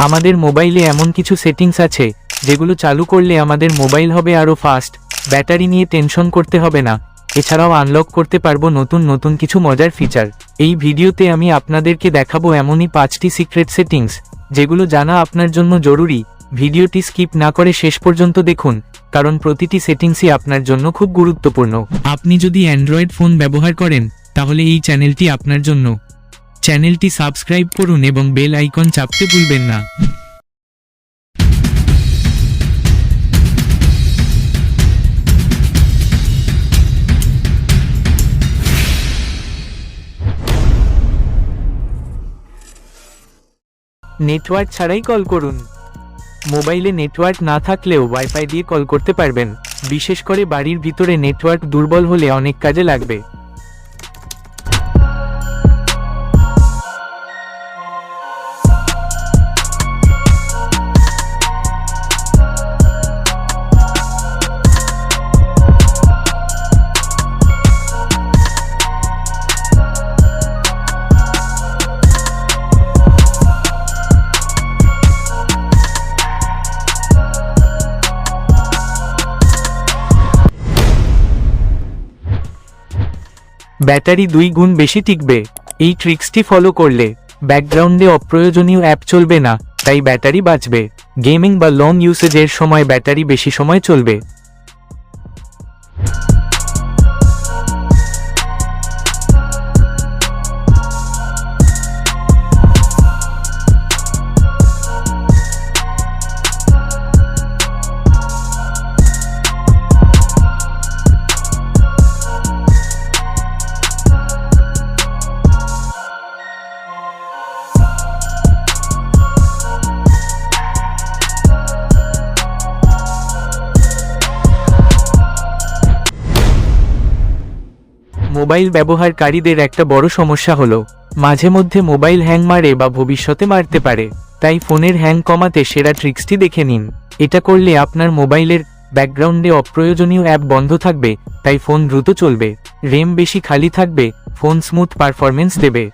আমাদের মোবাইলে এমন কিছু সেটিংস আছে যেগুলো চালু করলে আমাদের মোবাইল হবে আরও ফাস্ট, ব্যাটারি নিয়ে টেনশন করতে হবে না। এছাড়াও আনলক করতে পারবো নতুন নতুন কিছু মজার ফিচার। এই ভিডিওতে আমি আপনাদেরকে দেখাবো এমনই 5টি সিক্রেট সেটিংস যেগুলো জানা আপনার জন্য জরুরি। ভিডিওটি স্কিপ না করে শেষ পর্যন্ত দেখুন, কারণ প্রতিটি সেটিংসই আপনার জন্য খুব গুরুত্বপূর্ণ। আপনি যদি অ্যান্ড্রয়েড ফোন ব্যবহার করেন তাহলে এই চ্যানেলটি আপনার জন্য। চ্যানেলটি সাবস্ক্রাইব করুন এবং বেল আইকন চাপতে ভুলবেন না। নেটওয়ার্ক ছাড়াই কল করুন। মোবাইলে নেটওয়ার্ক না থাকলেও ওয়াইফাই দিয়ে কল করতে পারবেন। বিশেষ করে বাড়ির ভিতরে নেটওয়ার্ক দুর্বল হলে অনেক কাজে লাগবে। ব্যাটারি 2 গুণ বেশি টিকবে। এই ট্রিক্সটি ফলো করলে ব্যাকগ্রাউন্ডে অপ্রয়োজনীয় অ্যাপ চলবে না, তাই ব্যাটারি বাঁচবে। গেমিং বা লং ইউসেজের সময় ব্যাটারি বেশি সময় চলবে। মোবাইল ব্যবহারকারীদের একটা বড় সমস্যা হলো মাঝে মধ্যে মোবাইল হ্যাং মারে বা ভবিষ্যতে মারতে পারে। তাই ফোনের হ্যাং কমাতে সেরা ট্রিক্সটি দেখে নিন। এটা করলে আপনার মোবাইলের ব্যাকগ্রাউন্ডে অপ্রয়োজনীয় অ্যাপ বন্ধ থাকবে, তাই ফোন দ্রুত চলবে। র্যাম বেশি খালি থাকবে, ফোন স্মুথ পারফরমেন্স দেবে।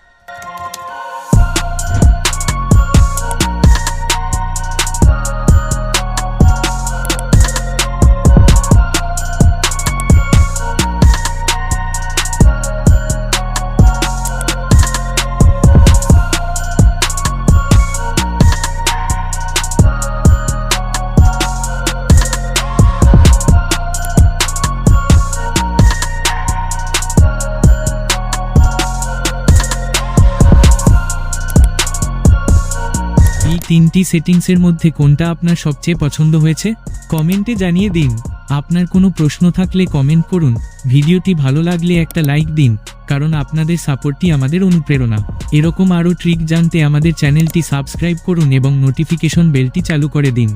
এই 3টি সেটিংসের মধ্যে কোনটা আপনার সবচেয়ে পছন্দ হয়েছে কমেন্টে জানিয়ে দিন। আপনার কোনো প্রশ্ন থাকলে কমেন্ট করুন। ভিডিওটি ভালো লাগলে একটা লাইক দিন, কারণ আপনাদের সাপোর্টই আমাদের অনুপ্রেরণা। এরকম আরও ট্রিক জানতে আমাদের চ্যানেলটি সাবস্ক্রাইব করুন এবং নোটিফিকেশন বেলটি চালু করে দিন।